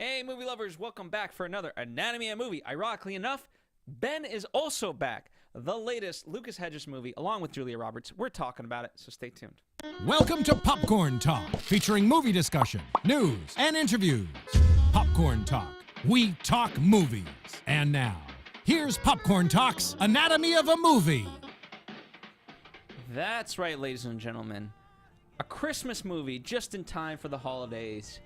Hey, movie lovers, welcome back for another Anatomy of a Movie. Ironically enough, Ben is also back. The latest Lucas Hedges movie, along with Julia Roberts. We're talking about it, so stay tuned. Welcome to Popcorn Talk, featuring movie discussion, news, and interviews. Popcorn Talk. We talk movies. And now, here's Popcorn Talk's Anatomy of a Movie. That's right, ladies and gentlemen. A Christmas movie just in time for the holidays.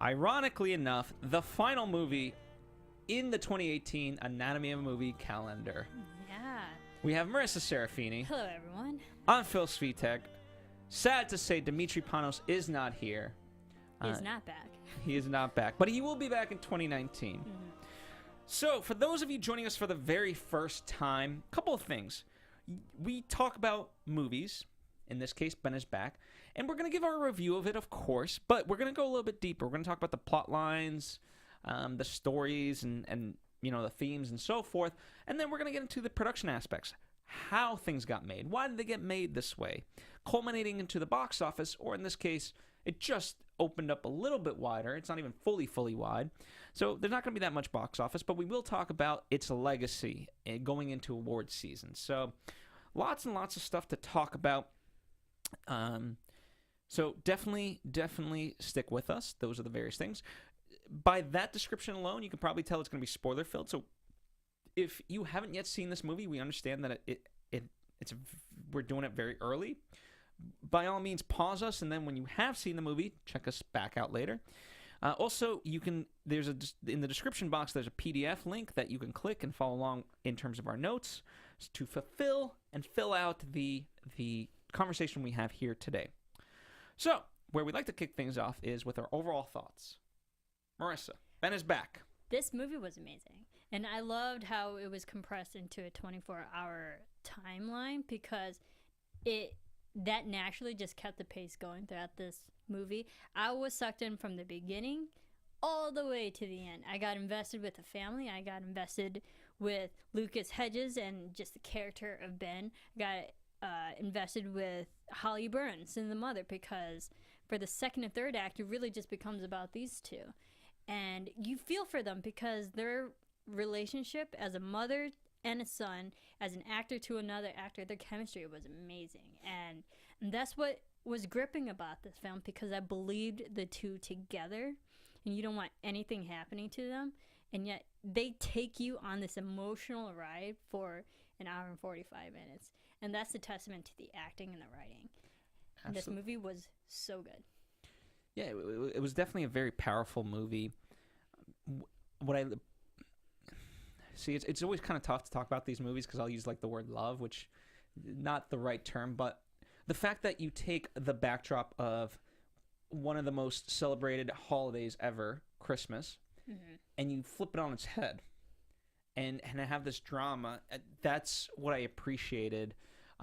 Ironically enough, the final movie in the 2018 Anatomy of a Movie calendar. Yeah. We have Marisa Serafini. Hello, everyone. I'm Phil Svitek. Sad to say, Demetri Panos is not here. He's not back. He is not back, but he will be back in 2019. Mm-hmm. So, for those of you joining us for the very first time, a couple of things. We talk about movies. In this case, Ben is back. And we're going to give our review of it, of course, but we're going to go a little bit deeper. We're going to talk about the plot lines, the stories, and you know, the themes and so forth. And then we're going to get into the production aspects. How things got made. Why did they get made this way? Culminating into the box office, or in this case, it just opened up a little bit wider. It's not even fully wide. So there's not going to be that much box office, but we will talk about its legacy going into award season. So lots and lots of stuff to talk about. So definitely stick with us. Those are the various things. By that description alone, you can probably tell it's going to be spoiler filled. So if you haven't yet seen this movie, we understand that we're doing it very early. By all means, pause us, and then when you have seen the movie, check us back out later. Also, you can in the description box, there's a PDF link that you can click and follow along in terms of our notes to fulfill and fill out the conversation we have here today. So, where we'd like to kick things off is with our overall thoughts. Marisa, Ben is back. This movie was amazing. And I loved how it was compressed into a 24-hour timeline because that naturally just kept the pace going throughout this movie. I was sucked in from the beginning all the way to the end. I got invested with the family. I got invested with Lucas Hedges and just the character of Ben. I got invested with Holly Burns and the mother, because for the second and third act, it really just becomes about these two. And you feel for them because their relationship as a mother and a son, as an actor to another actor, their chemistry was amazing. And that's what was gripping about this film, because I believed the two together, and you don't want anything happening to them. And yet they take you on this emotional ride for an hour and 45 minutes. And that's a testament to the acting and the writing. And this movie was so good. Yeah, it was definitely a very powerful movie. It's always kind of tough to talk about these movies because I'll use like the word love, which not the right term, but the fact that you take the backdrop of one of the most celebrated holidays ever, Christmas, and you flip it on its head and have this drama. That's what I appreciated.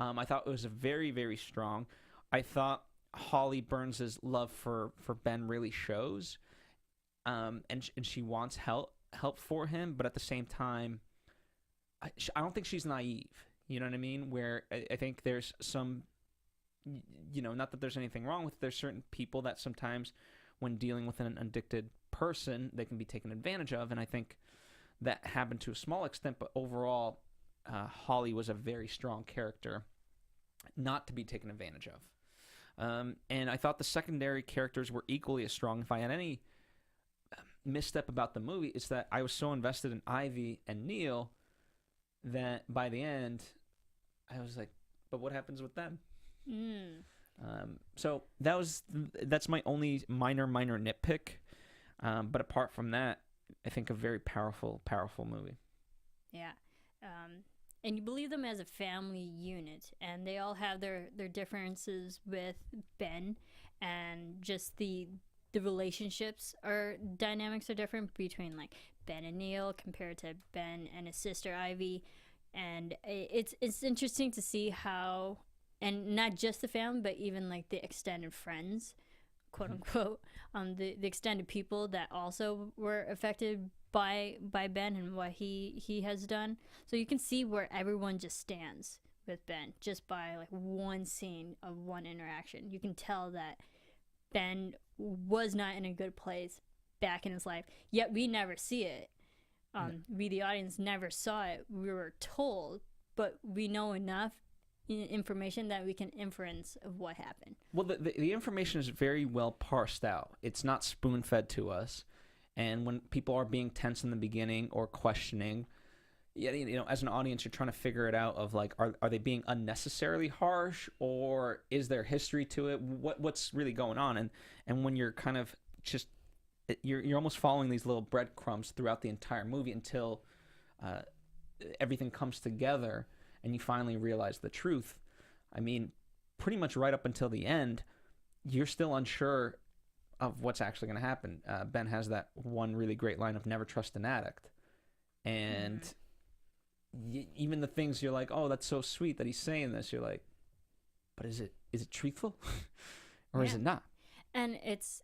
I thought it was very, very strong. I thought Holly Burns' love for Ben really shows, and she wants help for him, but at the same time, I don't think she's naive. You know what I mean? Where I think there's some, not that there's anything wrong with it, there's certain people that sometimes when dealing with an addicted person, they can be taken advantage of, and I think that happened to a small extent, but overall, Holly was a very strong character not to be taken advantage of. And I thought the secondary characters were equally as strong. If I had any misstep about the movie, it's that I was so invested in Ivy and Neil that by the end, I was like, but what happens with them? So that's my only minor nitpick. But apart from that, I think a very powerful movie. Yeah. And you believe them as a family unit, and they all have their differences with Ben, and just the relationships or dynamics are different between like Ben and Neil compared to Ben and his sister Ivy. And it's interesting to see how, and not just the family, but even like the extended friends, quote unquote, the extended people that also were affected by Ben and what he has done. So you can see where everyone just stands with Ben just by like one scene of one interaction. You can tell that Ben was not in a good place back in his life, yet we never see it. We, the audience, never saw it. We were told, but we know enough information that we can inference of what happened. Well, the information is very well parsed out. It's not spoon-fed to us. And when people are being tense in the beginning or questioning, as an audience, you're trying to figure it out of like, are they being unnecessarily harsh, or is there history to it? What's really going on? And when you're kind of just, you're almost following these little breadcrumbs throughout the entire movie until everything comes together and you finally realize the truth. I mean, pretty much right up until the end, you're still unsure of what's actually going to happen. Ben has that one really great line of "never trust an addict," and even the things you're like, "Oh, that's so sweet that he's saying this." You're like, "But is it truthful, or is it not?" And it's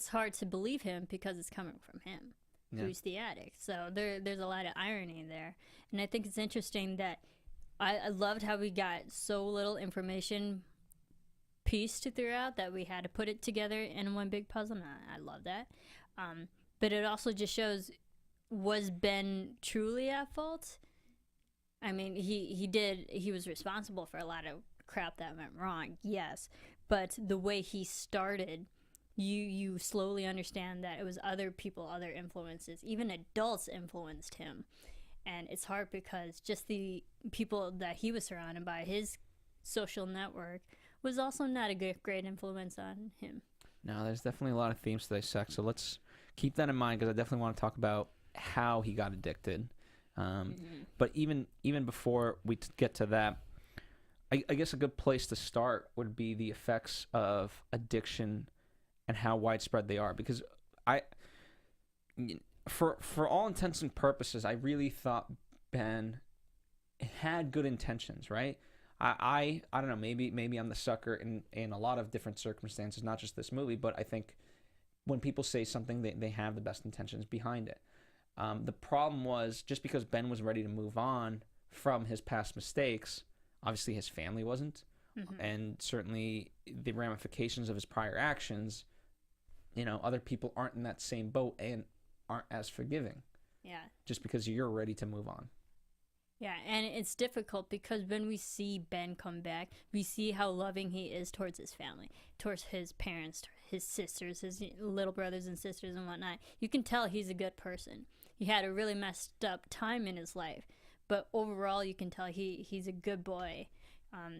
hard to believe him because it's coming from him, who's the addict. So there's a lot of irony there, and I think it's interesting that I loved how we got so little information pieced throughout that we had to put it together in one big puzzle. And I love that. But it also just shows, was Ben truly at fault? I mean, he was responsible for a lot of crap that went wrong, yes. But the way he started, you slowly understand that it was other people, other influences, even adults influenced him. And it's hard because just the people that he was surrounded by, his social network, was also not a great influence on him. No, there's definitely a lot of themes to dissect. So let's keep that in mind, because I definitely want to talk about how he got addicted. But even before we get to that, I guess a good place to start would be the effects of addiction and how widespread they are. Because for all intents and purposes, I really thought Ben had good intentions, right? I don't know, maybe I'm the sucker in a lot of different circumstances, not just this movie, but I think when people say something, they have the best intentions behind it. The problem was, just because Ben was ready to move on from his past mistakes, obviously his family wasn't, and certainly the ramifications of his prior actions, other people aren't in that same boat and aren't as forgiving. Yeah. Just because you're ready to move on. Yeah, and it's difficult because when we see Ben come back, we see how loving he is towards his family, towards his parents, his sisters, his little brothers and sisters and whatnot. You can tell he's a good person. He had a really messed up time in his life, but overall you can tell he's a good boy.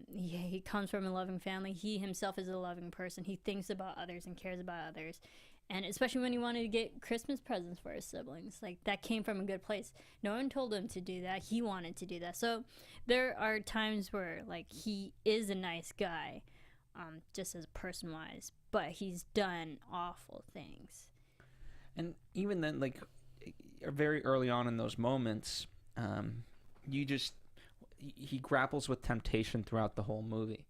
He comes from a loving family. He himself is a loving person. He thinks about others and cares about others. And especially when he wanted to get Christmas presents for his siblings. Like, that came from a good place. No one told him to do that. He wanted to do that. So there are times where, like, he is a nice guy, just as person-wise. But he's done awful things. And even then, like, very early on in those moments, he grapples with temptation throughout the whole movie.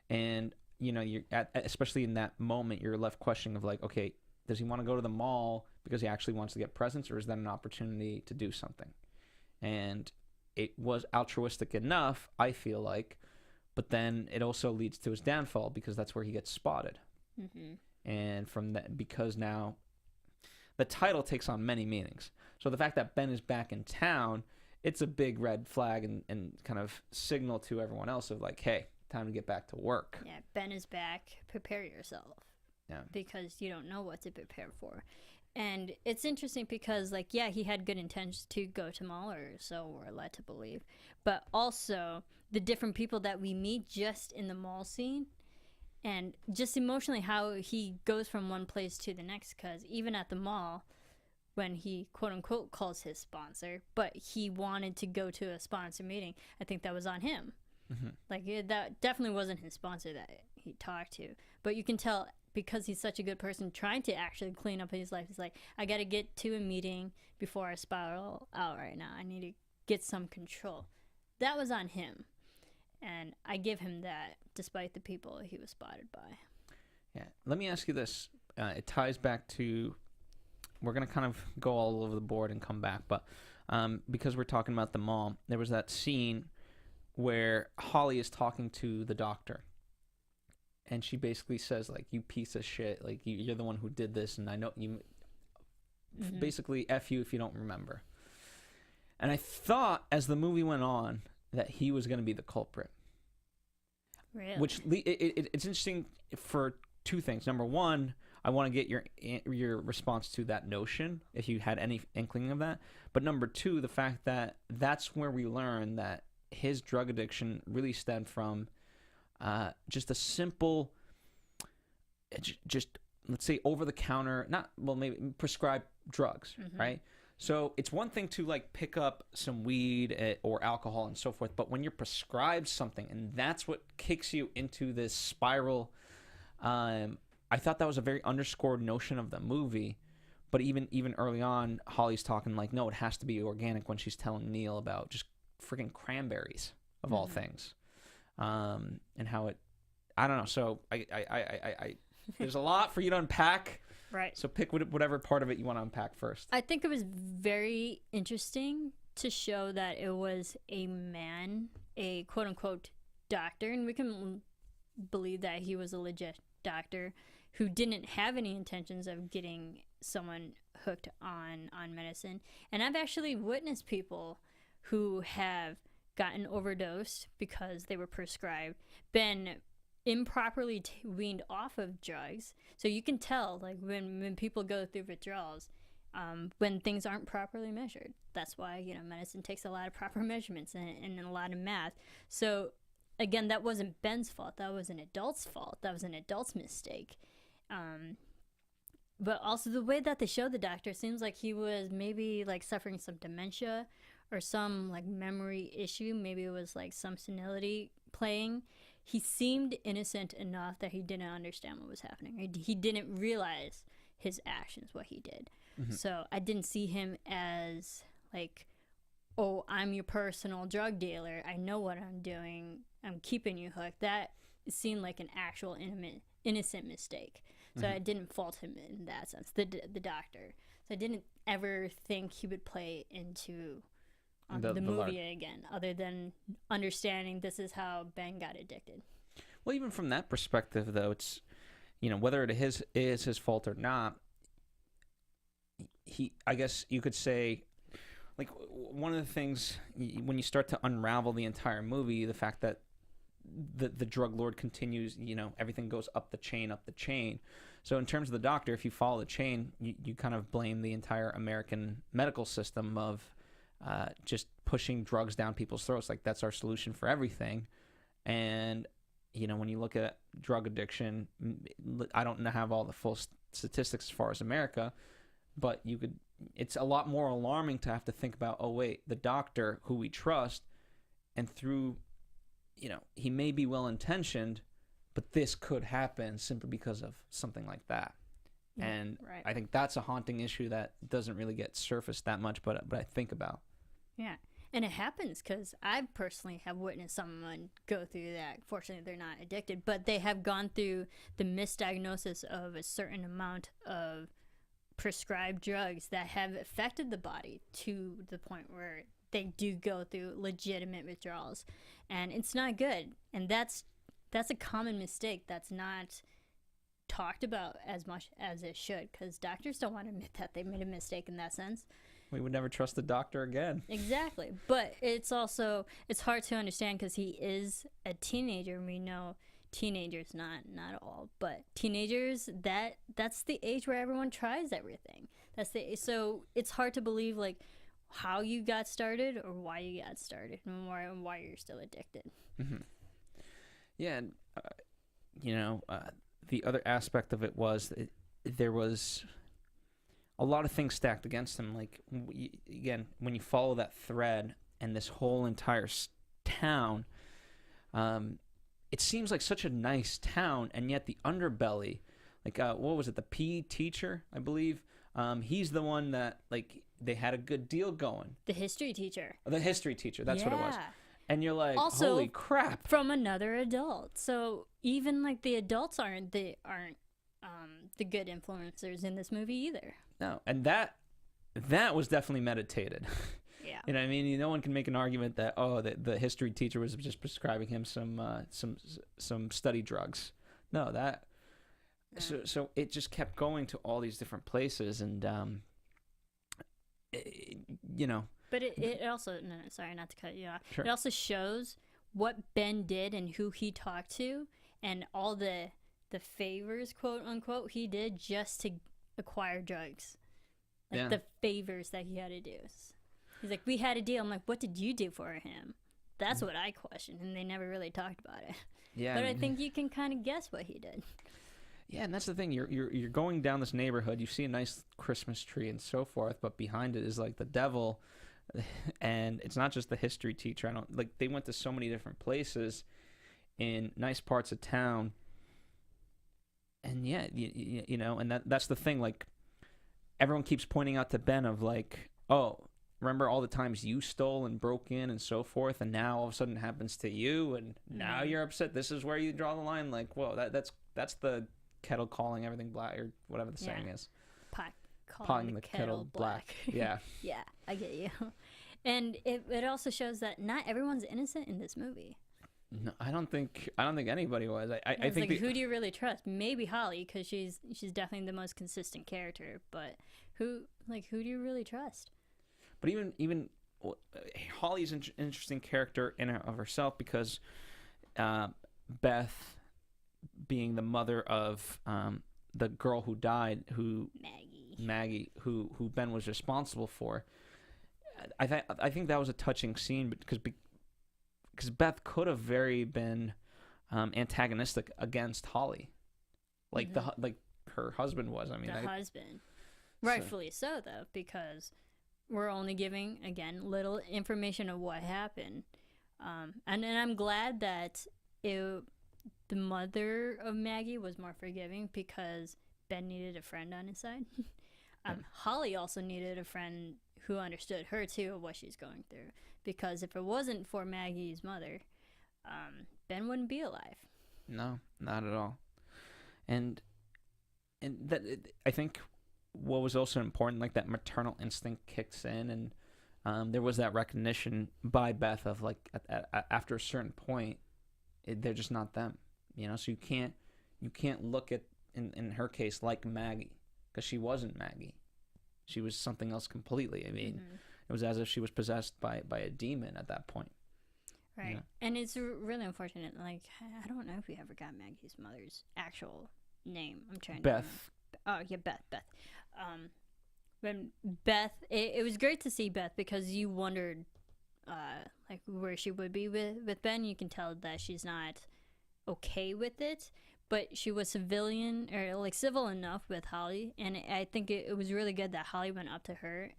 And, you're especially in that moment, you're left questioning of, like, okay, does he want to go to the mall because he actually wants to get presents, or is that an opportunity to do something? And it was altruistic enough, I feel like, but then it also leads to his downfall, because that's where he gets spotted. And from that, because now the title takes on many meanings. So the fact that Ben is back in town, it's a big red flag and kind of signal to everyone else of like, hey, time to get back to work. Yeah, Ben is back. Prepare yourself. Yeah. Because you don't know what to prepare for. And it's interesting because, like, yeah, he had good intentions to go to mall, or so we're led to believe. But also, the different people that we meet just in the mall scene, and just emotionally how he goes from one place to the next. Because even at the mall, when he, quote-unquote, calls his sponsor, but he wanted to go to a sponsor meeting, I think that was on him. Like, that definitely wasn't his sponsor that he talked to. But you can tell, because he's such a good person trying to actually clean up his life, he's like, I got to get to a meeting before I spiral out right now. I need to get some control. That was on him. And I give him that, despite the people he was spotted by. Yeah. Let me ask you this. It ties back to, we're going to kind of go all over the board and come back, but because we're talking about the mall, there was that scene where Holly is talking to the doctor. And she basically says, like, you piece of shit, like, you're the one who did this, and I know you. basically F you if you don't remember. And I thought as the movie went on that he was going to be the culprit. Really? Which it's interesting for two things. Number one, I want to get your response to that notion, if you had any inkling of that. But number two, the fact that that's where we learn that his drug addiction really stemmed from just a simple, just let's say over-the-counter, maybe prescribed drugs, right? So it's one thing to like pick up some weed or alcohol and so forth, but when you're prescribed something and that's what kicks you into this spiral, I thought that was a very underscored notion of the movie. But even early on, Holly's talking like, no, it has to be organic when she's telling Neil about just freaking cranberries of all things, and how it, I don't know. So I there's a lot for you to unpack. Right. So pick whatever part of it you want to unpack first. I think it was very interesting to show that it was a man, a quote-unquote doctor, and we can believe that he was a legit doctor who didn't have any intentions of getting someone hooked on medicine. And I've actually witnessed people who have gotten overdosed because they were prescribed, been improperly weaned off of drugs. So you can tell, like, when people go through withdrawals, when things aren't properly measured. That's why, medicine takes a lot of proper measurements and a lot of math. So again, that wasn't Ben's fault. That was an adult's fault. That was an adult's mistake. But also the way that they showed the doctor seems like he was maybe like suffering some dementia or some like memory issue. Maybe it was like some senility playing. He seemed innocent enough that he didn't understand what was happening. He didn't realize his actions, what he did. So I didn't see him as like, oh, I'm your personal drug dealer. I know what I'm doing. I'm keeping you hooked. That seemed like an actual innocent mistake. So I didn't fault him in that sense, the doctor. So I didn't ever think he would play into the movie again, other than understanding this is how Ben got addicted. Well, even from that perspective, though, it's, whether it is his fault or not, I guess you could say, like, one of the things, when you start to unravel the entire movie, the fact that the drug lord continues, everything goes up the chain. So in terms of the doctor, if you follow the chain, you kind of blame the entire American medical system of just pushing drugs down people's throats. Like, that's our solution for everything. And, when you look at drug addiction, I don't have all the full statistics as far as America, but it's a lot more alarming to have to think about, oh, wait, the doctor who we trust, and through, he may be well-intentioned, but this could happen simply because of something like that. And right. I think that's a haunting issue that doesn't really get surfaced that much, but I think about. Yeah. And it happens because I personally have witnessed someone go through that. Fortunately, they're not addicted, but they have gone through the misdiagnosis of a certain amount of prescribed drugs that have affected the body to the point where they do go through legitimate withdrawals. And it's not good. And that's a common mistake that's not talked about as much as it should, because doctors don't want to admit that they made a mistake in that sense. We would never trust the doctor again. Exactly. But it's hard to understand because he is a teenager, and we know teenagers, not all, but teenagers, that's the age where everyone tries everything. So it's hard to believe like how you got started or why you got started and why you're still addicted. Yeah, and the other aspect of it was there was a lot of things stacked against him. Like, again, when you follow that thread and this whole entire town, it seems like such a nice town, and yet the underbelly, like, what was it, the PE teacher, I believe, he's the one that, like, they had a good deal going. The history teacher. The history teacher, that's what it was. Yeah. And you're like, also, holy crap. From another adult. So even like the adults aren't the good influencers in this movie either. No, and that was definitely meditated. Yeah. You know what I mean? No one can make an argument that the history teacher was just prescribing him some study drugs. No, so it just kept going to all these different places, and But it also, no, sorry, not to cut you off. Sure. It also shows what Ben did and who he talked to and all the favors, quote unquote, he did just to acquire drugs. Like the favors that he had to do. He's like, we had a deal. I'm like, what did you do for him? That's what I questioned, and they never really talked about it. Yeah, but I think you can kind of guess what he did. Yeah, and that's the thing. You're going down this neighborhood. You see a nice Christmas tree and so forth, but behind it is like the devil. And it's not just the history teacher. They went to so many different places in nice parts of town. And yeah, and that's the thing. Like, everyone keeps pointing out to Ben of like, oh, remember all the times you stole and broke in and so forth, and now all of a sudden it happens to you, and now you're upset. This is where you draw the line. Like, whoa, that's the kettle calling everything black, or whatever the saying is. Pot calling the kettle black. Yeah. Yeah, I get you. And it also shows that not everyone's innocent in this movie. No, I don't think anybody was. I think like, who do you really trust? Maybe Holly, because she's definitely the most consistent character. But who do you really trust? But even Holly's an interesting character in and of herself, because Beth, being the mother of the girl who died, Maggie, who Ben was responsible for. I think that was a touching scene, because Beth could have very been antagonistic against Holly, like her husband was. I mean, husband, rightfully so, though, because we're only giving, again, little information of what happened, and I'm glad that the mother of Maggie was more forgiving, because Ben needed a friend on his side. Holly also needed a friend who understood her too, of what she's going through, because if it wasn't for Maggie's mother, Ben wouldn't be alive. No, not at all. And that, I think what was also important, like, that maternal instinct kicks in, and there was that recognition by Beth of like after a certain point, they're just not them, so you can't look at, in her case, like Maggie, because she wasn't Maggie. She was something else completely. I mean, it was as if she was possessed by a demon at that point. Right. And it's really unfortunate. Like, I don't know if we ever got Maggie's mother's actual name. I'm trying Beth. Oh, yeah, Beth. When Beth, it was great to see Beth, because you wondered like where she would be with Ben. You can tell that she's not okay with it, but she was civil enough with Holly, and I think it was really good that Holly went up to her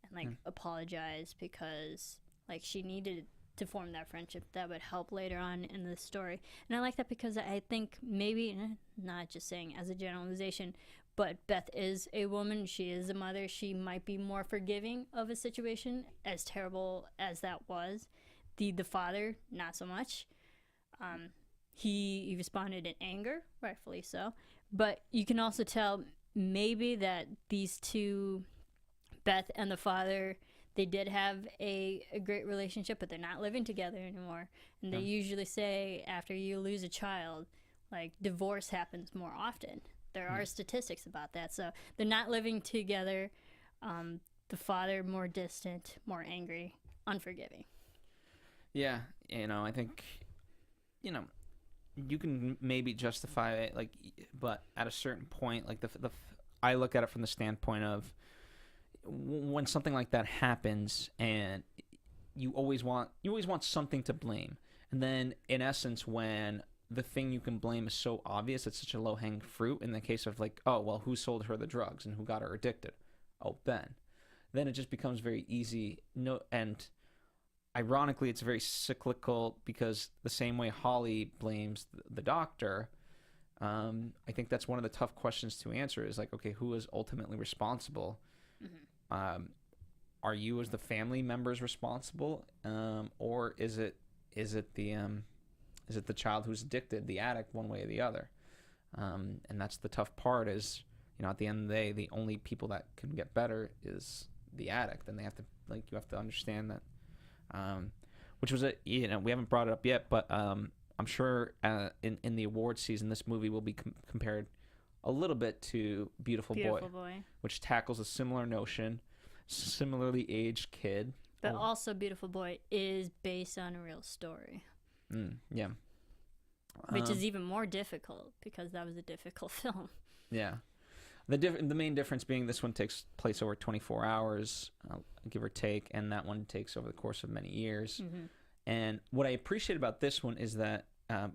and apologized, because like she needed to form that friendship that would help later on in the story. And I like that, because I think, maybe not just saying as a generalization, but Beth is a woman, she is a mother, she might be more forgiving of a situation, as terrible as that was. The father, not so much. He responded in anger, rightfully so. But you can also tell maybe that these two, Beth and the father, they did have a great relationship, but they're not living together anymore. And they usually say, after you lose a child, like, divorce happens more often. There are statistics about that. So they're not living together. The father more distant, more angry, unforgiving. Yeah, I think, you can maybe justify it, like, but at a certain point, like, I look at it from the standpoint of, when something like that happens, and you always want something to blame, and then in essence, when the thing you can blame is so obvious, it's such a low-hanging fruit. In the case of, like, oh, well, who sold her the drugs and who got her addicted? Oh, Ben. Then it just becomes very easy. And ironically, it's very cyclical, because the same way Holly blames the doctor, I think that's one of the tough questions to answer, is like, okay, who is ultimately responsible? Are you, as the family members, responsible, or is it the child who's addicted, the addict, one way or the other? And that's the tough part, is, at the end of the day, the only people that can get better is the addict, and you have to understand that. Which was we haven't brought it up yet, but I'm sure in the award season, this movie will be compared a little bit to Beautiful Boy, which tackles a similar notion similarly aged kid. But also, Beautiful Boy is based on a real story. Yeah. Which is even more difficult because that was a difficult film. Yeah. The main difference being this one takes place over 24 hours, give or take, and that one takes over the course of many years. Mm-hmm. And what I appreciate about this one is that,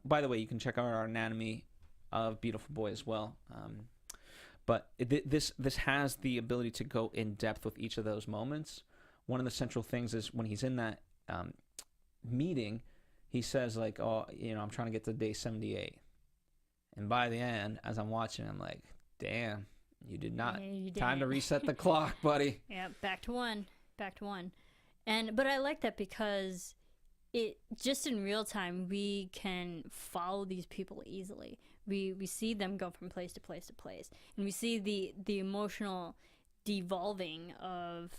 by the way, you can check out our anatomy of Beautiful Boy as well. But this has the ability to go in depth with each of those moments. One of the central things is when he's in that meeting, he says, like, oh, I'm trying to get to day 78. And by the end, as I'm watching, I'm like, damn, you did not. Yeah, you Time to didn't. reset the clock, buddy. Yeah, back to one. But I like that because it just in real time we can follow these people easily. We see them go from place to place to place, and we see the emotional devolving of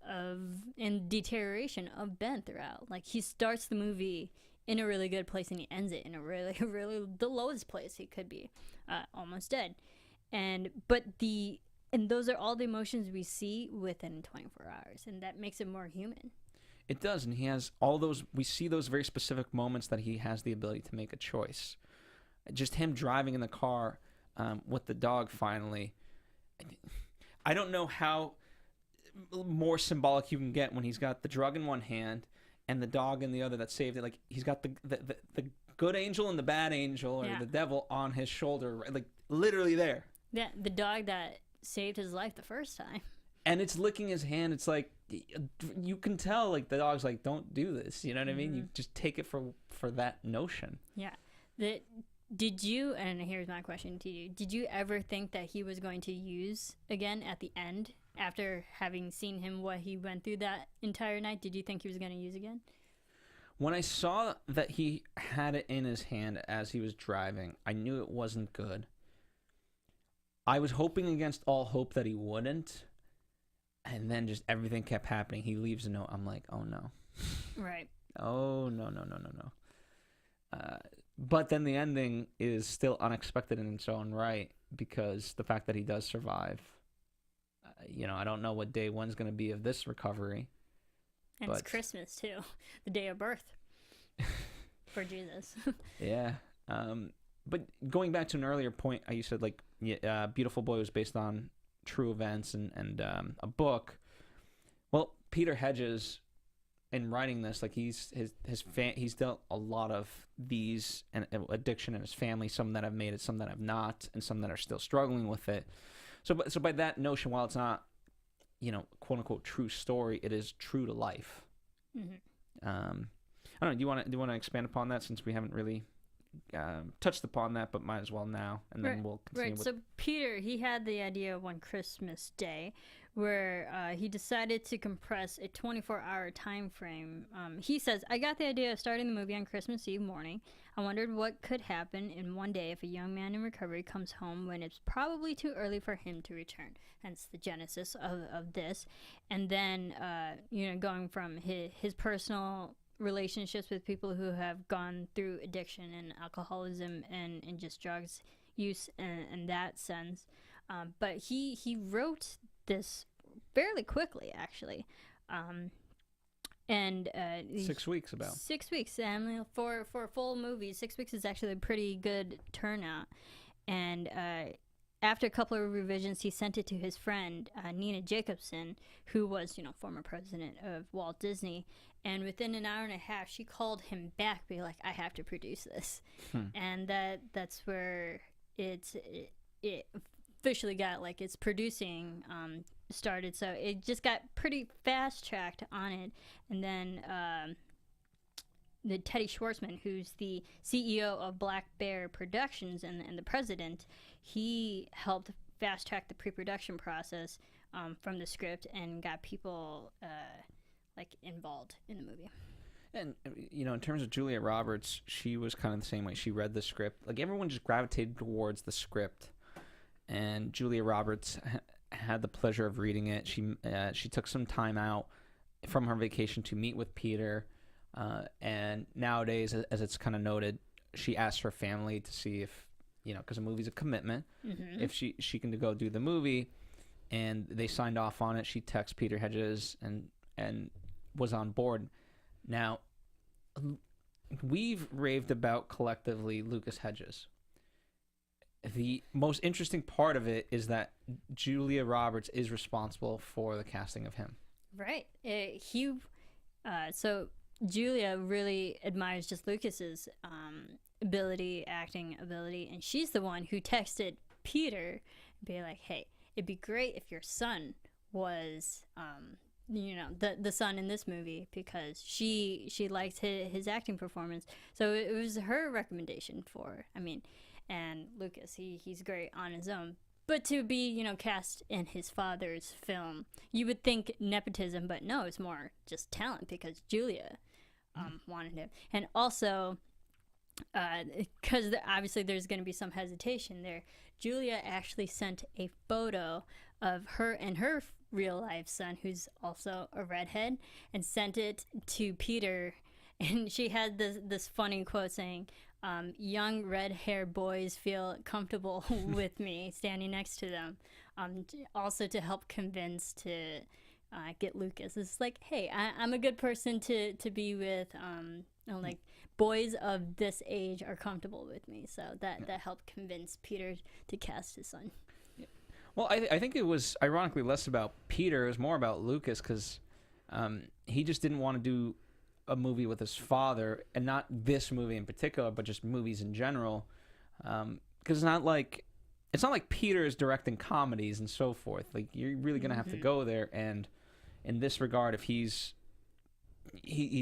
and deterioration of Ben throughout. Like, he starts the movie in a really good place and he ends it in a really the lowest place he could be, almost dead. And those are all the emotions we see within 24 hours, and that makes it more human. It does, and he has all those. We see those very specific moments that he has the ability to make a choice. Just him driving in the car with the dog. Finally, I don't know how more symbolic you can get when he's got the drug in one hand and the dog in the other that saved it. Like, he's got the good angel and the bad angel, or the devil, on his shoulder, right? Like, literally there. Yeah, the dog that saved his life the first time. And it's licking his hand. It's like, you can tell, like, the dog's like, don't do this. You know what I mean? You just take it for that notion. Yeah. Did you, and here's my question to you, did you ever think that he was going to use again at the end, after having seen him, what he went through that entire night? Did you think he was going to use again? When I saw that he had it in his hand as he was driving, I knew it wasn't good. I was hoping against all hope that he wouldn't. And then just everything kept happening. He leaves a note. I'm like, oh no. Right. Oh, no. But then the ending is still unexpected in its own right, because the fact that he does survive. I don't know what day one's going to be of this recovery. And it's Christmas, too. The day of birth for Jesus. Yeah. But going back to an earlier point, you said, like, Beautiful Boy was based on true events and a book. Well, Peter Hedges, in writing this, like, he's dealt a lot of these and addiction in his family, some that have made it, some that have not, and some that are still struggling with it. So by that notion, while it's not, quote unquote true story, it is true to life. Mm-hmm. I don't know. Do you want to expand upon that, since we haven't really touched upon that, but might as well now, and then we'll continue. So Peter, he had the idea one Christmas day where he decided to compress a 24-hour time frame. He says, I got the idea of starting the movie on Christmas Eve morning. I wondered what could happen in one day if a young man in recovery comes home when it's probably too early for him to return. Hence the genesis of this. And then, going from his personal relationships with people who have gone through addiction and alcoholism and just drugs use in that sense. But he wrote this fairly quickly, actually. 6 weeks about. 6 weeks. And for a full movie, 6 weeks is actually a pretty good turnout. And after a couple of revisions, he sent it to his friend, Nina Jacobson, who was, former president of Walt Disney. And within an hour and a half, she called him back, be like, I have to produce this. And that's where it officially got, like, its producing started. So it just got pretty fast-tracked on it. And then the Teddy Schwartzman, who's the CEO of Black Bear Productions and the president, he helped fast-track the pre-production process from the script and got people involved in the movie. And, in terms of Julia Roberts, she was kind of the same way. She read the script. Like, everyone just gravitated towards the script. And Julia Roberts had the pleasure of reading it. She took some time out from her vacation to meet with Peter. And nowadays, as it's kind of noted, she asked her family to see if, because a movie's a commitment, if she can go do the movie. and they signed off on it. She texted Peter Hedges and was on board. Now, we've raved about collectively Lucas Hedges. The most interesting part of it is that Julia Roberts is responsible for the casting of him. Right. So Julia really admires just Lucas's acting ability, and she's the one who texted Peter and be like, "Hey, it'd be great if your son was, the son in this movie, because she liked his acting performance." So it was her recommendation and Lucas, he's great on his own. But to be, cast in his father's film, you would think nepotism, but no, it's more just talent because Julia wanted him. And also, because obviously there's going to be some hesitation there, Julia actually sent a photo of her and her real-life son, who's also a redhead, and sent it to Peter. And she had this funny quote saying, young red-haired boys feel comfortable with me standing next to them. Also to help convince to get Lucas. It's like, hey, I'm a good person to be with. Like, boys of this age are comfortable with me. So that helped convince Peter to cast his son. Yeah. Well, I think it was ironically less about Peter. It was more about Lucas, because he just didn't want to do a movie with his father, and not this movie in particular, but just movies in general, because it's not like Peter is directing comedies and so forth. Like, you're really gonna have to go there, and in this regard, if he's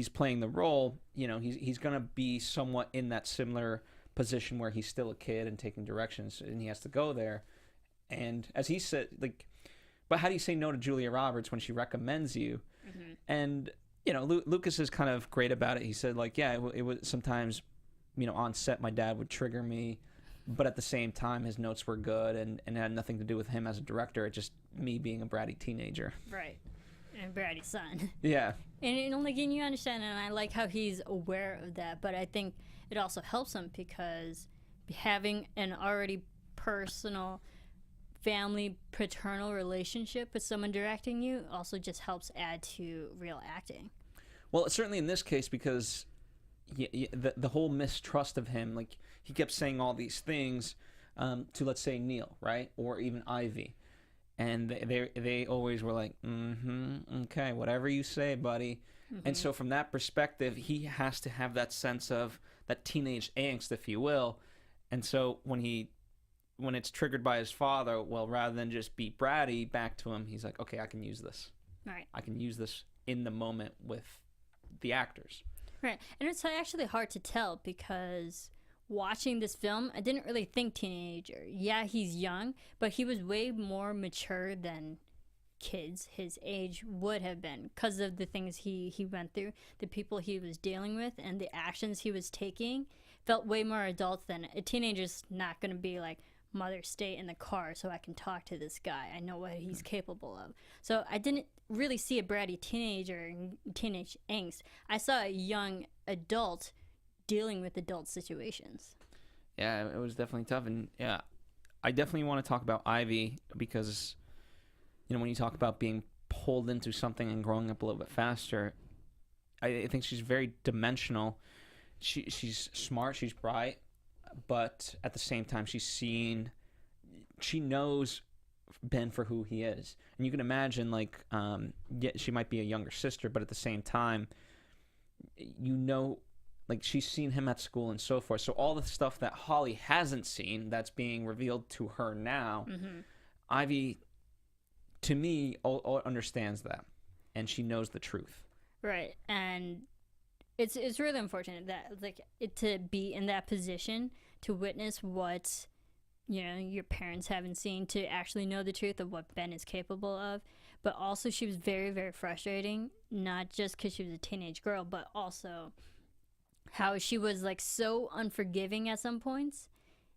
playing the role, he's gonna be somewhat in that similar position where he's still a kid and taking directions, and he has to go there. And as he said, like, but how do you say no to Julia Roberts when she recommends you? And Lucas is kind of great about it. He said, like, yeah, it was sometimes, on set, my dad would trigger me, but at the same time, his notes were good, and it had nothing to do with him as a director. It's just me being a bratty teenager. Right. And bratty son. Yeah. And you understand, and I like how he's aware of that, but I think it also helps him because having an already personal family paternal relationship with someone directing you also just helps add to real acting. Well, certainly in this case, because the whole mistrust of him, like, he kept saying all these things to, let's say, Neil, right, or even Ivy, and they always were like, okay, whatever you say, buddy. And so from that perspective, he has to have that sense of that teenage angst, if you will. And so when it's triggered by his father, well, rather than just be bratty back to him, he's like, okay, I can use this. Right. I can use this in the moment with the actors. Right. And it's actually hard to tell because watching this film, I didn't really think teenager. Yeah, he's young, but he was way more mature than kids his age would have been because of the things he went through, the people he was dealing with, and the actions he was taking felt way more adult than a teenager's not going to be like, mother, stay in the car so I can talk to this guy. I know what he's capable of. So I didn't really see a bratty teenager and teenage angst. I saw a young adult dealing with adult situations. Yeah, it was definitely tough. And yeah, I definitely want to talk about Ivy because, when you talk about being pulled into something and growing up a little bit faster, I think she's very dimensional. She's smart, she's bright, but at the same time, she knows Ben for who he is. And you can imagine, like, she might be a younger sister, but at the same time, like, she's seen him at school and so forth. So all the stuff that Holly hasn't seen that's being revealed to her now, Ivy, to me, understands that. And she knows the truth. Right. And it's really unfortunate that, like, to be in that position to witness what your parents haven't seen, to actually know the truth of what Ben is capable of. But also she was very, very frustrating, not just because she was a teenage girl, but also how she was, like, so unforgiving at some points.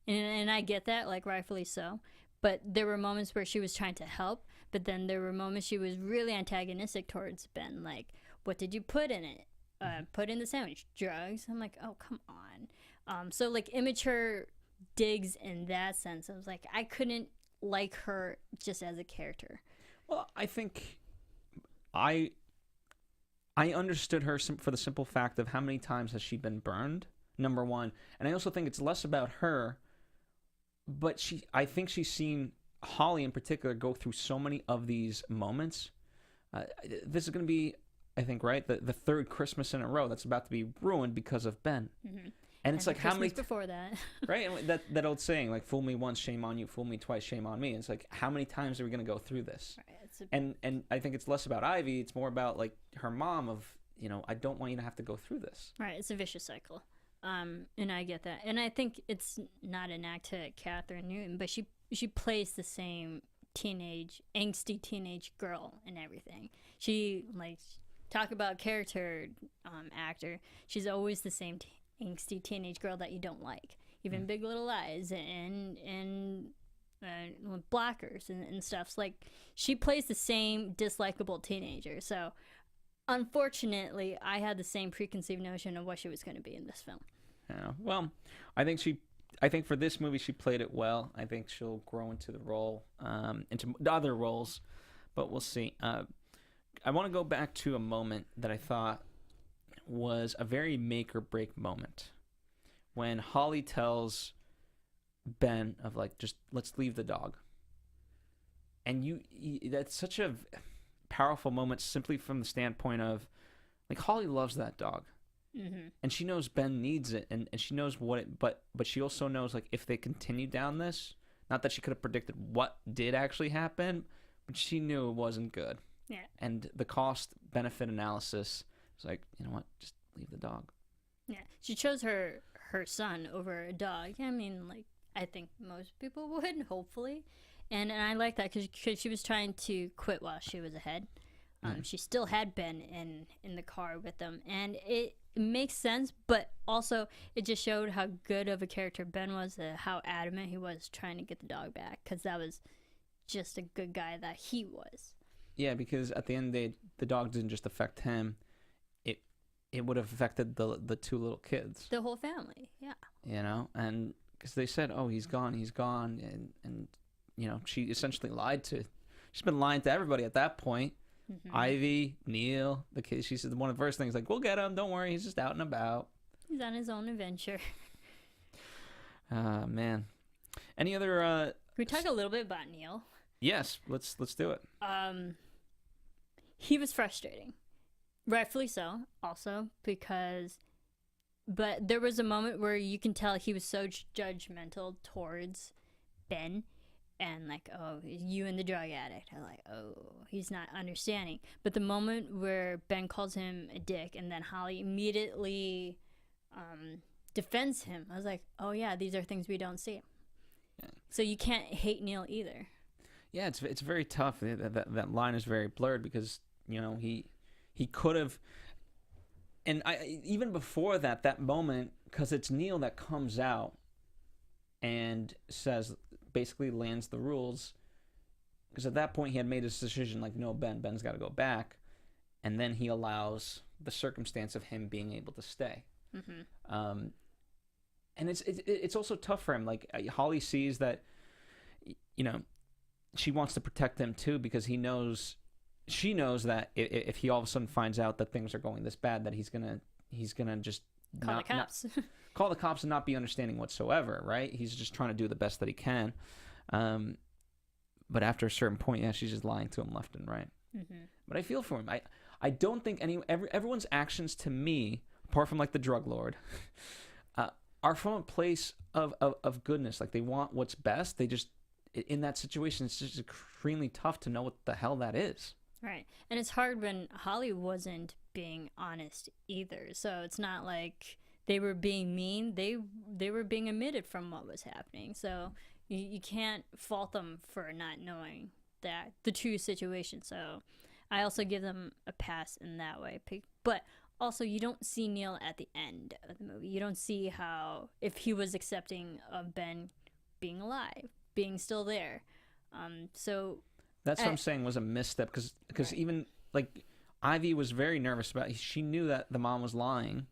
And I get that, like, rightfully so. But there were moments where she was trying to help, but then there were moments she was really antagonistic towards Ben, like, what did you put in it? Put in the sandwich, drugs. I'm like, oh, come on. So, like, immature digs in that sense. I was like, I couldn't like her just as a character. Well, I think I understood her for the simple fact of how many times has she been burned, number one. And I also think it's less about her, but I think she's seen Holly in particular go through so many of these moments. This is going to be, I think, right, the third Christmas in a row that's about to be ruined because of Ben. Mm-hmm. And it's like how many before that, right? And that old saying, like, fool me once, shame on you; fool me twice, shame on me. It's like, how many times are we going to go through this? Right, and I think it's less about Ivy; it's more about like her mom of, I don't want you to have to go through this. Right, it's a vicious cycle, and I get that, and I think it's not an act to Catherine Newton, but she plays the same angsty teenage girl and everything. She talk about character actor. She's always the same angsty teenage girl that you don't like. Even Big Little Lies and Blockers and stuff. It's like she plays the same dislikable teenager. So unfortunately, I had the same preconceived notion of what she was going to be in this film. Yeah. Well, I think for this movie she played it well. I think she'll grow into the role, into other roles, but we'll see. I want to go back to a moment that I thought was a very make or break moment when Holly tells Ben of like, just let's leave the dog. And that's such a powerful moment simply from the standpoint of like Holly loves that dog. Mm-hmm. And she knows Ben needs it, and she knows what it, but she also knows like if they continue down this, not that she could have predicted what did actually happen, but she knew it wasn't good. Yeah. And the cost benefit analysis was like, you know what, just leave the dog. Yeah. She chose her son over a dog. I mean, like I think most people would, hopefully. And I like that because she was trying to quit while she was ahead. She still had Ben in the car with them, and it makes sense, but also it just showed how good of a character Ben was, how adamant he was trying to get the dog back, because that was just a good guy that he was. Yeah, because at the end of the day, the dog didn't just affect him; it would have affected the two little kids, the whole family. Yeah, and because they said, "Oh, he's gone," and she essentially she's been lying to everybody at that point. Mm-hmm. Ivy, Neil, the kid. She said one of the first things like, "We'll get him. Don't worry. He's just out and about. He's on his own adventure." Man. Any other? Can we talk a little bit about Neil? Yes, let's do it. He was frustrating, rightfully so. Also but there was a moment where you can tell he was so judgmental towards Ben. And like, oh, you and the drug addict. I'm like, oh, he's not understanding. But the moment where Ben calls him a dick and then Holly immediately defends him, I was like, oh yeah, these are things we don't see. Yeah. So you can't hate Neil either. Yeah, it's very tough. That line is very blurred because he could have, and even before that moment, because it's Neil that comes out and says. Basically lands the rules, because at that point he had made his decision like, no, Ben's got to go back, and then he allows the circumstance of him being able to stay. Mm-hmm. And it's also tough for him. Like Holly sees that, she wants to protect him too, because she knows that if he all of a sudden finds out that things are going this bad, that he's gonna just call the cops. Call the cops and not be understanding whatsoever, right? He's just trying to do the best that he can. But after a certain point, yeah, she's just lying to him left and right. Mm-hmm. But I feel for him. I don't think everyone's actions to me, apart from like the drug lord, are from a place of goodness. Like they want what's best. They just, in that situation, it's just extremely tough to know what the hell that is. Right. And it's hard when Holly wasn't being honest either. So it's not like they were being mean. They were being omitted from what was happening. So you can't fault them for not knowing that the true situation. So I also give them a pass in that way. But also you don't see Neil at the end of the movie. You don't see how, if he was accepting of Ben being alive, being still there. So that's what I'm saying was a misstep, because right. Even like Ivy was very nervous about it. She knew that the mom was lying.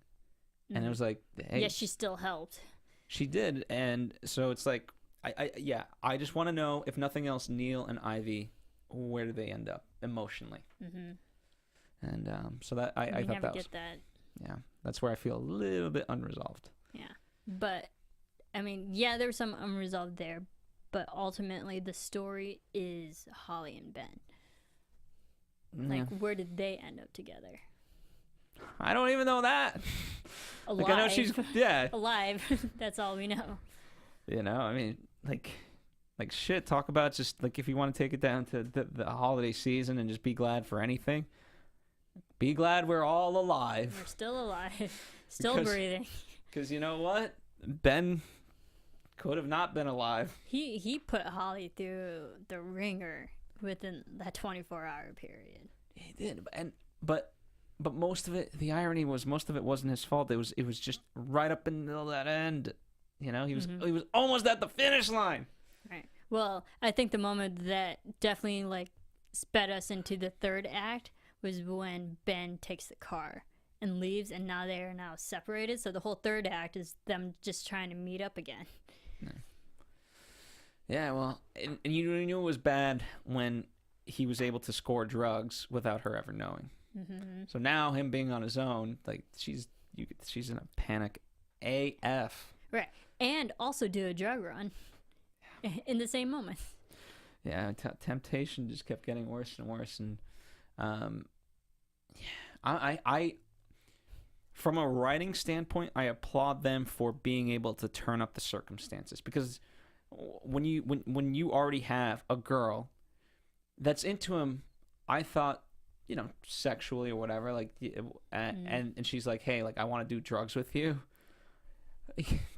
And it was like, hey. Yes, she still helped. She did. And so it's like, I just want to know, if nothing else, Neil and Ivy, where do they end up emotionally? And so that I thought never that was get that. yeah, that's where I feel a little bit unresolved. Yeah, but I mean, yeah, there's some unresolved there, but ultimately the story is Holly and Ben. Like, where did they end up together? I don't even know that. Alive. Like, I know she's alive. That's all we know. You know, I mean, like shit. Talk about just like, if you want to take it down to the holiday season and just be glad for anything. Be glad we're all alive. We're still alive, still breathing. Because you know what, Ben could have not been alive. He put Holly through the ringer within that 24-hour period. He did, but most of it, the irony was, most of it wasn't his fault. It was just right up until that end. You know, he was almost at the finish line. Right. Well, I think the moment that definitely like sped us into the third act was when Ben takes the car and leaves, and now they are now separated. So the whole third act is them just trying to meet up again. Yeah, well, and you knew it was bad when he was able to score drugs without her ever knowing. So now him being on his own, like she's in a panic AF. Right, and also do a drug run in the same moment. Yeah, temptation just kept getting worse and worse, and I from a writing standpoint, I applaud them for being able to turn up the circumstances, because when you already have a girl that's into him, I thought, you know, sexually or whatever, like, and she's like, hey, like, I want to do drugs with you.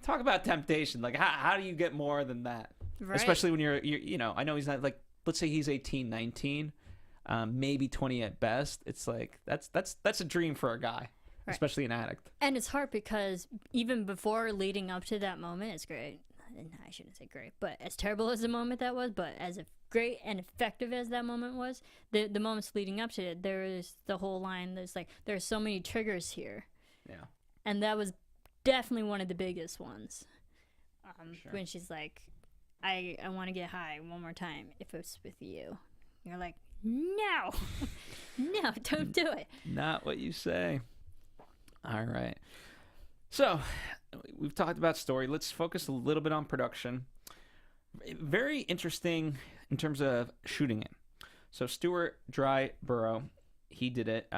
Talk about temptation. Like, how do you get more than that? Right. Especially when you're, you know, I know he's not, like, let's say he's 18, 19, maybe 20 at best. It's like, that's a dream for a guy, right, especially an addict. And it's hard because even before leading up to that moment, it's great. I shouldn't say great, but as terrible as the moment that was, but as great and effective as that moment was, the moments leading up to it, there is the whole line. There's like, there's so many triggers here. Yeah. And that was definitely one of the biggest ones. Sure. When she's like, I want to get high one more time if it's with you. You're like, no, no, don't do it. Not what you say. All right. So we've talked about story. Let's focus a little bit on production. Very interesting in terms of shooting it. So Stuart Dryborough, he did it.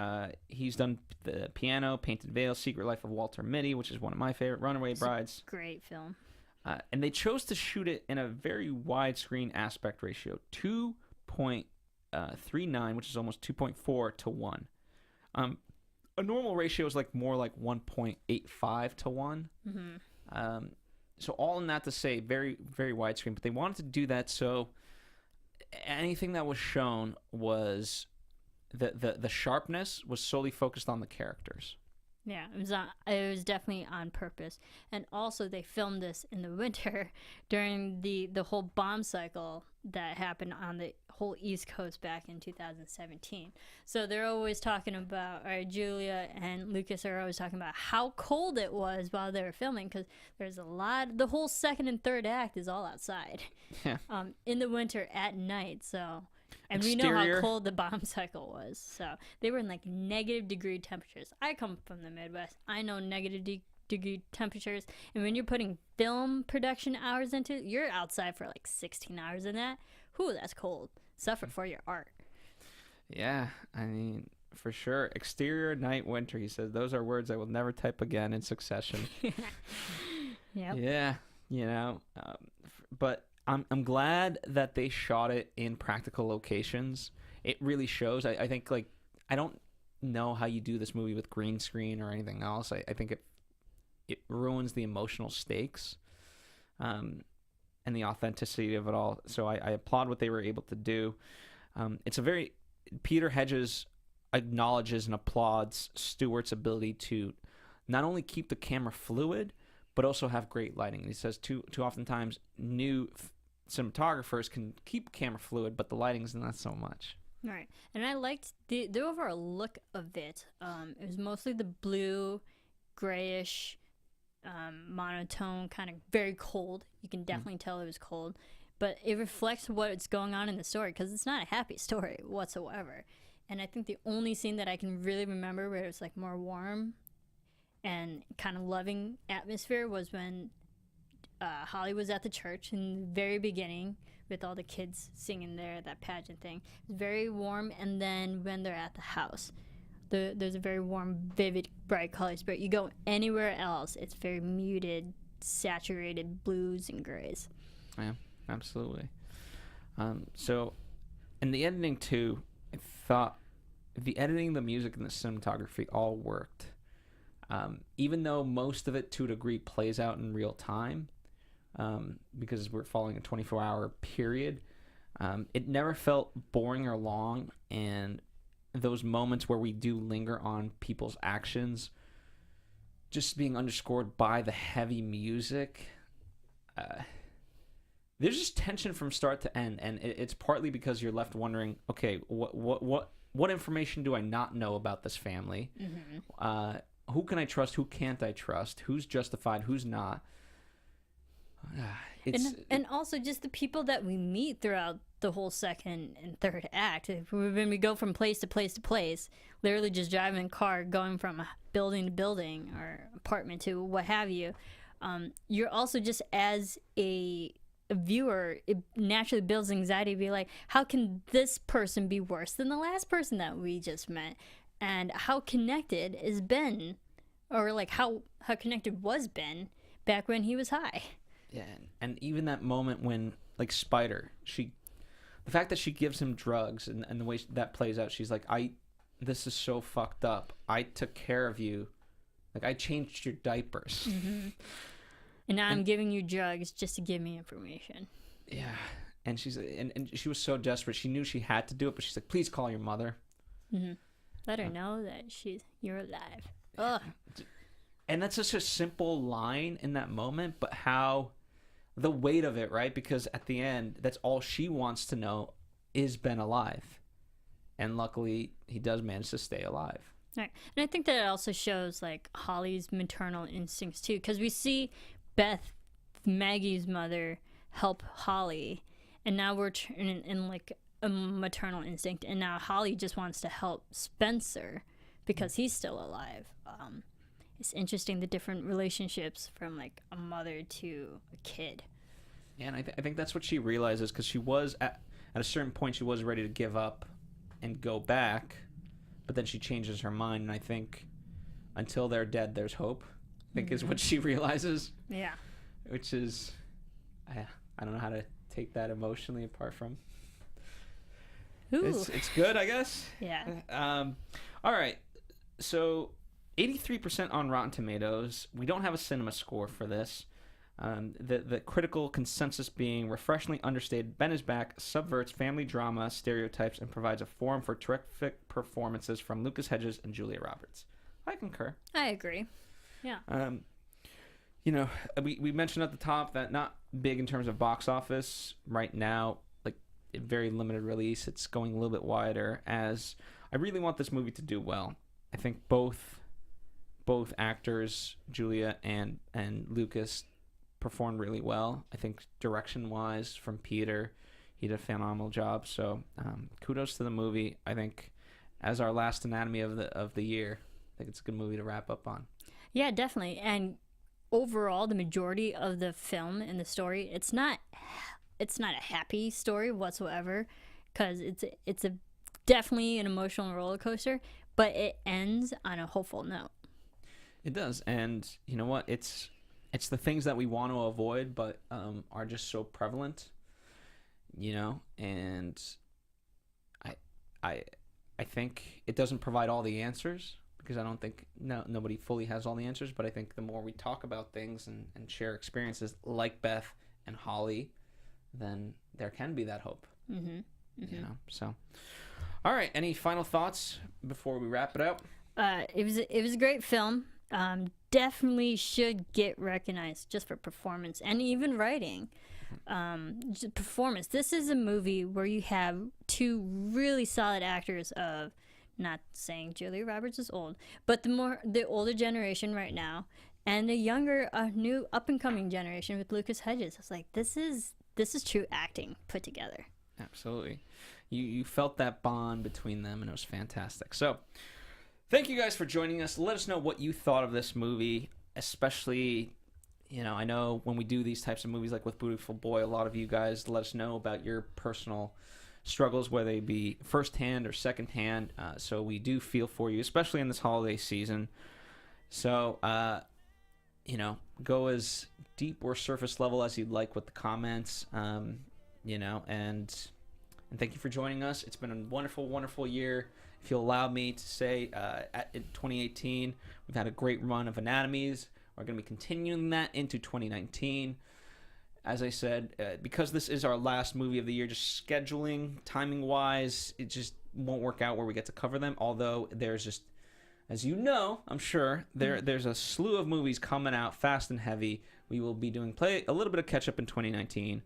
He's done The Piano, Painted Veil, Secret Life of Walter Mitty, which is one of my favorite, Runaway Brides. Great film. And they chose to shoot it in a very widescreen aspect ratio, 2.39, which is almost 2.4 to 1. A normal ratio is like more like 1.85 to 1. So all in that to say, very, very widescreen. But they wanted to do that so anything that was shown was the sharpness was solely focused on the characters. Yeah, it was definitely on purpose. And also they filmed this in the winter during the whole bomb cycle that happened on the whole East Coast back in 2017. So they're always talking about, or Julia and Lucas are always talking about how cold it was while they were filming, because there's the whole second and third act is all outside. Yeah. In the winter at night, so... And exterior. We know how cold the bomb cycle was. So they were in like negative degree temperatures. I come from the Midwest. I know negative degree temperatures. And when you're putting film production hours into it, you're outside for like 16 hours in that. Whew, that's cold. Suffer for your art. Yeah, I mean, for sure. Exterior, night, winter. He says those are words I will never type again in succession. Yep. Yeah, you know. But... I'm glad that they shot it in practical locations. It really shows. I think, like, I don't know how you do this movie with green screen or anything else. I think it ruins the emotional stakes and the authenticity of it all. So I applaud what they were able to do. It's a very... Peter Hedges acknowledges and applauds Stewart's ability to not only keep the camera fluid, but also have great lighting. He says too oftentimes new cinematographers can keep camera fluid, but the lighting's not so much. Right. And I liked the overall look of it. It was mostly the blue, grayish monotone, kind of very cold. You can definitely tell it was cold, but it reflects what's going on in the story because it's not a happy story whatsoever. And I think the only scene that I can really remember where it was like more warm and kind of loving atmosphere was when Holly was at the church in the very beginning with all the kids singing there, that pageant thing. It was very warm, and then when they're at the house, there's a very warm, vivid, bright colors, but you go anywhere else, it's very muted, saturated blues and grays. Yeah, absolutely. So, in the editing too, I thought the editing, the music, and the cinematography all worked. Even though most of it, to a degree, plays out in real time, because we're following a 24-hour period, it never felt boring or long, and those moments where we do linger on people's actions just being underscored by the heavy music, there's just tension from start to end, and it's partly because you're left wondering, okay, what information do I not know about this family? Mm-hmm. Who can I trust? Who can't I trust? Who's justified? Who's not? And also just the people that we meet throughout the whole second and third act. When we go from place to place to place, literally just driving a car, going from a building to building or apartment to what have you, you're also just as a viewer, it naturally builds anxiety to be like, how can this person be worse than the last person that we just met? And how connected is Ben, or like how connected was Ben back when he was high? Yeah, and even that moment when, like, Spider, the fact that she gives him drugs and the way that plays out, she's like, this is so fucked up. I took care of you. Like, I changed your diapers. Mm-hmm. And now I'm giving you drugs just to give me information. Yeah, and and she was so desperate. She knew she had to do it, but she's like, please call your mother. Mm-hmm. Let her know that you're alive. Ugh. And that's just a simple line in that moment, but how the weight of it, right? Because at the end, that's all she wants to know, is Ben alive? And luckily, he does manage to stay alive. Right. And I think that it also shows, like, Holly's maternal instincts, too. Because we see Beth, Maggie's mother, help Holly. And now we're in like, a maternal instinct. And now Holly just wants to help Spencer because he's still alive. It's interesting, the different relationships from, like, a mother to a kid. Yeah, and I think that's what she realizes, because she was, at a certain point, she was ready to give up and go back, but then she changes her mind, and I think until they're dead, there's hope, I think is what she realizes. Yeah. Which is, I don't know how to take that emotionally apart from... Ooh. It's good, I guess. Yeah. All right, so... 83% on Rotten Tomatoes. We don't have a cinema score for this. The critical consensus being refreshingly understated, Ben is back, subverts family drama stereotypes, and provides a forum for terrific performances from Lucas Hedges and Julia Roberts. I concur. I agree. Yeah. We mentioned at the top that not big in terms of box office right now, like a very limited release. It's going a little bit wider, as I really want this movie to do well. I think both actors, Julia and Lucas, performed really well. I think direction-wise, from Peter, he did a phenomenal job. So kudos to the movie. I think as our last Anatomy of the year, I think it's a good movie to wrap up on. Yeah, definitely. And overall, the majority of the film and the story, it's not a happy story whatsoever, because it's definitely an emotional roller coaster, but it ends on a hopeful note. It does, and you know what? It's the things that we want to avoid, but are just so prevalent, And I think it doesn't provide all the answers, because I don't think nobody fully has all the answers. But I think the more we talk about things and share experiences like Beth and Holly, then there can be that hope. Mm-hmm. Mm-hmm. So, all right. Any final thoughts before we wrap it up? It was a great film. Definitely should get recognized just for performance and even writing. Just performance. This is a movie where you have two really solid actors of, not saying Julia Roberts is old, but the older generation right now, and a younger, new up-and-coming generation with Lucas Hedges. It's like, this is true acting put together. Absolutely. You felt that bond between them, and it was fantastic. So, thank you guys for joining us. Let us know what you thought of this movie, especially, I know when we do these types of movies, like with Beautiful Boy, a lot of you guys let us know about your personal struggles, whether they be firsthand or secondhand. So we do feel for you, especially in this holiday season. So, go as deep or surface level as you'd like with the comments, and thank you for joining us. It's been a wonderful, wonderful year. If you'll allow me to say, in 2018, we've had a great run of Anatomies. We're going to be continuing that into 2019. As I said, because this is our last movie of the year, just scheduling, timing-wise, it just won't work out where we get to cover them. Although there's just, as you know, I'm sure, there's a slew of movies coming out fast and heavy. We will be doing a little bit of catch-up in 2019.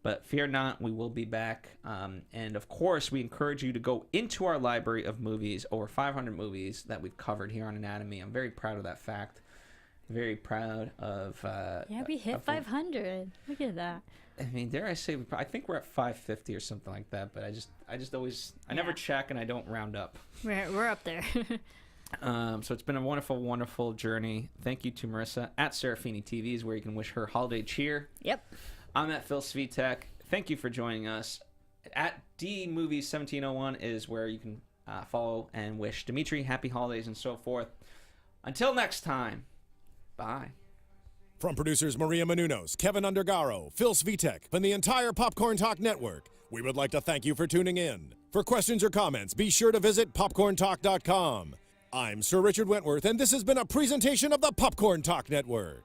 But fear not, we will be back. And of course, we encourage you to go into our library of movies, over 500 movies that we've covered here on Anatomy. I'm very proud of that fact. Very proud of... we hit 500. Look at that. I mean, dare I say, I think we're at 550 or something like that. But I just always... I never check and I don't round up. We're up there. So it's been a wonderful, wonderful journey. Thank you to Marisa at Serafini TV is where you can wish her holiday cheer. Yep. I'm at Phil Svitek. Thank you for joining us. At DMovies1701 is where you can follow and wish Demetri happy holidays and so forth. Until next time, bye. From producers Maria Menounos, Kevin Undergaro, Phil Svitek, and the entire Popcorn Talk Network, we would like to thank you for tuning in. For questions or comments, be sure to visit popcorntalk.com. I'm Sir Richard Wentworth, and this has been a presentation of the Popcorn Talk Network.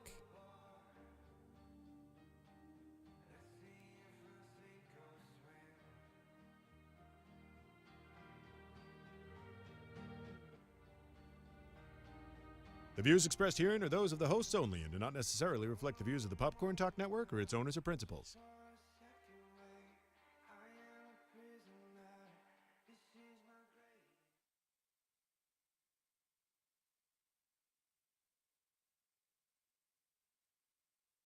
The views expressed herein are those of the hosts only and do not necessarily reflect the views of the Popcorn Talk Network or its owners or principals.